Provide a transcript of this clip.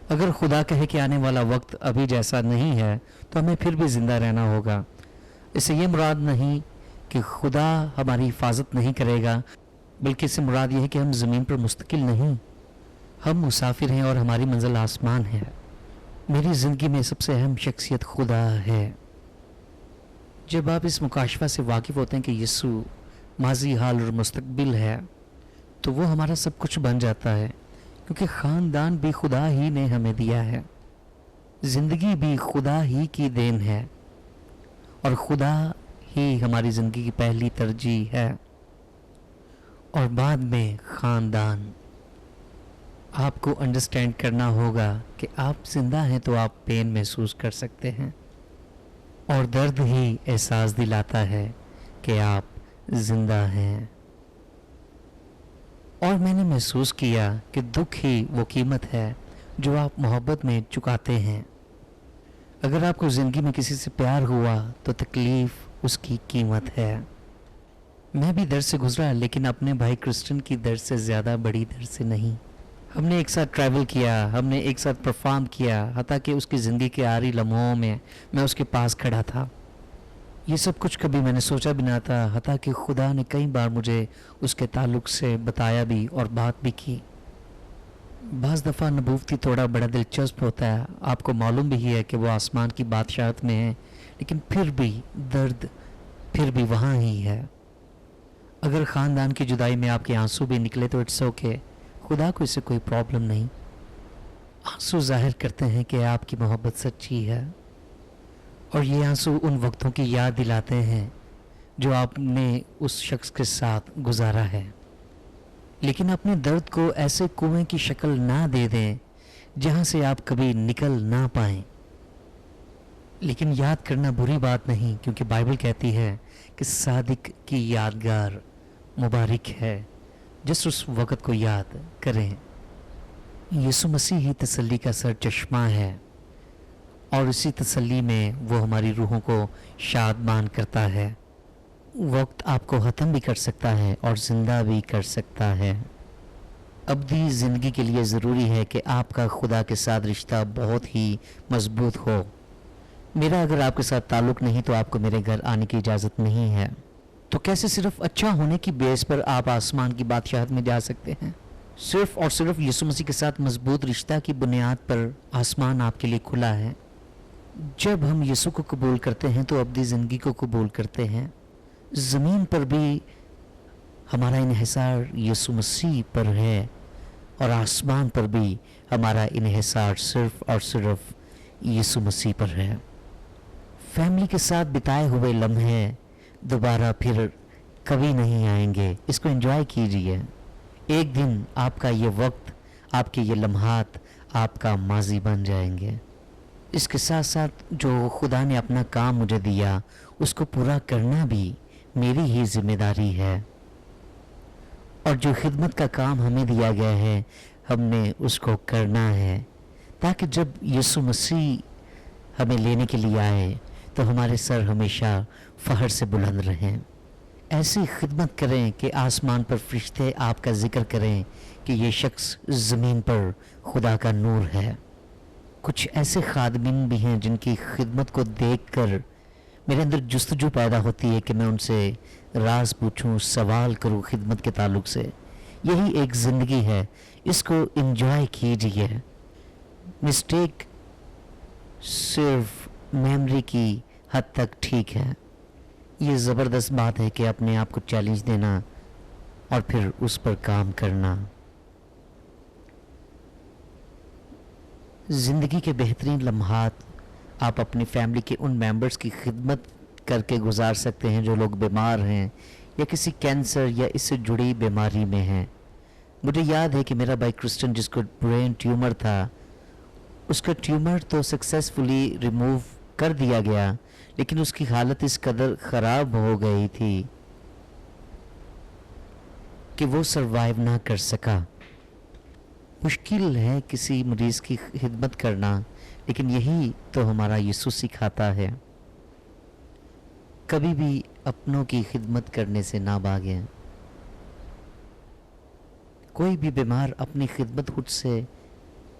اگر خدا کہے کہ آنے والا وقت ابھی جیسا نہیں ہے تو ہمیں پھر بھی زندہ رہنا ہوگا۔ اس سے یہ مراد نہیں کہ خدا ہماری حفاظت نہیں کرے گا، بلکہ اس سے مراد یہ ہے کہ ہم زمین پر مستقل نہیں، ہم مسافر ہیں اور ہماری منزل آسمان ہے۔ میری زندگی میں سب سے اہم شخصیت خدا ہے۔ جب آپ اس مکاشفہ سے واقف ہوتے ہیں کہ یسوع ماضی، حال اور مستقبل ہے، تو وہ ہمارا سب کچھ بن جاتا ہے، کیونکہ خاندان بھی خدا ہی نے ہمیں دیا ہے، زندگی بھی خدا ہی کی دین ہے، اور خدا ہی ہماری زندگی کی پہلی ترجیح ہے، اور بعد میں خاندان۔ آپ کو انڈرسٹینڈ کرنا ہوگا کہ آپ زندہ ہیں تو آپ پین محسوس کر سکتے ہیں، اور درد ہی احساس دلاتا ہے کہ آپ زندہ ہیں۔ اور میں نے محسوس کیا کہ دکھ ہی وہ قیمت ہے جو آپ محبت میں چکاتے ہیں۔ اگر آپ کو زندگی میں کسی سے پیار ہوا تو تکلیف اس کی قیمت ہے۔ میں بھی درد سے گزرا، لیکن اپنے بھائی کرسٹن کی درد سے زیادہ بڑی درد سے نہیں۔ ہم نے ایک ساتھ ٹریول کیا، ہم نے ایک ساتھ پرفارم کیا، حتیٰ کہ اس کی زندگی کے آخری لمحوں میں میں اس کے پاس کھڑا تھا۔ یہ سب کچھ کبھی میں نے سوچا بھی نہ تھا، حتیٰ کہ خدا نے کئی بار مجھے اس کے تعلق سے بتایا بھی اور بات بھی کی۔ بعض دفعہ نبوتی تھوڑا بڑا دلچسپ ہوتا ہے، آپ کو معلوم بھی ہے کہ وہ آسمان کی بادشاہت میں ہے، لیکن پھر بھی درد پھر بھی وہاں ہی ہے۔ اگر خاندان کی جدائی میں آپ کے آنسو بھی نکلے تو اٹس اوکے، خدا کو اس سے کوئی پرابلم نہیں۔ آنسو ظاہر کرتے ہیں کہ آپ کی محبت سچی ہے، اور یہ آنسو ان وقتوں کی یاد دلاتے ہیں جو آپ نے اس شخص کے ساتھ گزارا ہے۔ لیکن اپنے درد کو ایسے کنویں کی شکل نہ دے دیں جہاں سے آپ کبھی نکل نہ پائیں۔ لیکن یاد کرنا بری بات نہیں، کیونکہ بائبل کہتی ہے کہ صادق کی یادگار مبارک ہے جس اس وقت کو یاد کریں۔ یسوع مسیح ہی تسلی کا سر چشمہ ہے، اور اسی تسلی میں وہ ہماری روحوں کو شادمان کرتا ہے۔ وقت آپ کو ختم بھی کر سکتا ہے اور زندہ بھی کر سکتا ہے۔ ابدی زندگی کے لیے ضروری ہے کہ آپ کا خدا کے ساتھ رشتہ بہت ہی مضبوط ہو۔ میرا اگر آپ کے ساتھ تعلق نہیں تو آپ کو میرے گھر آنے کی اجازت نہیں ہے، تو کیسے صرف اچھا ہونے کی بیس پر آپ آسمان کی بادشاہت میں جا سکتے ہیں؟ صرف اور صرف یسوع مسیح کے ساتھ مضبوط رشتہ کی بنیاد پر آسمان آپ کے لیے کھلا ہے۔ جب ہم یسوع کو قبول کرتے ہیں تو ابدی زندگی کو قبول کرتے ہیں۔ زمین پر بھی ہمارا انحصار یسوع مسیح پر ہے، اور آسمان پر بھی ہمارا انحصار صرف اور صرف یسوع مسیح پر ہے۔ فیملی کے ساتھ بتائے ہوئے لمحے دوبارہ پھر کبھی نہیں آئیں گے، اس کو انجوائے کیجئے۔ ایک دن آپ کا یہ وقت، آپ کے یہ لمحات آپ کا ماضی بن جائیں گے۔ اس کے ساتھ ساتھ جو خدا نے اپنا کام مجھے دیا اس کو پورا کرنا بھی میری ہی ذمہ داری ہے، اور جو خدمت کا کام ہمیں دیا گیا ہے ہم نے اس کو کرنا ہے، تاکہ جب یسوع مسیح ہمیں لینے کے لیے آئے تو ہمارے سر ہمیشہ فخر سے بلند رہیں۔ ایسی خدمت کریں کہ آسمان پر فرشتے آپ کا ذکر کریں کہ یہ شخص زمین پر خدا کا نور ہے۔ کچھ ایسے خادمین بھی ہیں جن کی خدمت کو دیکھ کر میرے اندر جستجو پیدا ہوتی ہے کہ میں ان سے راز پوچھوں، سوال کروں خدمت کے تعلق سے۔ یہی ایک زندگی ہے، اس کو انجوائے کیجئے۔ مسٹیک صرف میموری کی حد تک ٹھیک ہے، یہ زبردست بات ہے کہ اپنے آپ کو چیلنج دینا اور پھر اس پر کام کرنا۔ زندگی کے بہترین لمحات آپ اپنی فیملی کے ان میمبرز کی خدمت کر کے گزار سکتے ہیں جو لوگ بیمار ہیں یا کسی کینسر یا اس سے جڑی بیماری میں ہیں۔ مجھے یاد ہے کہ میرا بھائی کرسٹن جس کو برین ٹیومر تھا، اس کا ٹیومر تو سکسیسفلی ریموو کر دیا گیا، لیکن اس کی حالت اس قدر خراب ہو گئی تھی کہ وہ سروائیو نہ کر سکا۔ مشکل ہے کسی مریض کی خدمت کرنا، لیکن یہی تو ہمارا یسوع سکھاتا ہے۔ کبھی بھی اپنوں کی خدمت کرنے سے نہ بھاگیں۔ کوئی بھی بیمار اپنی خدمت خود سے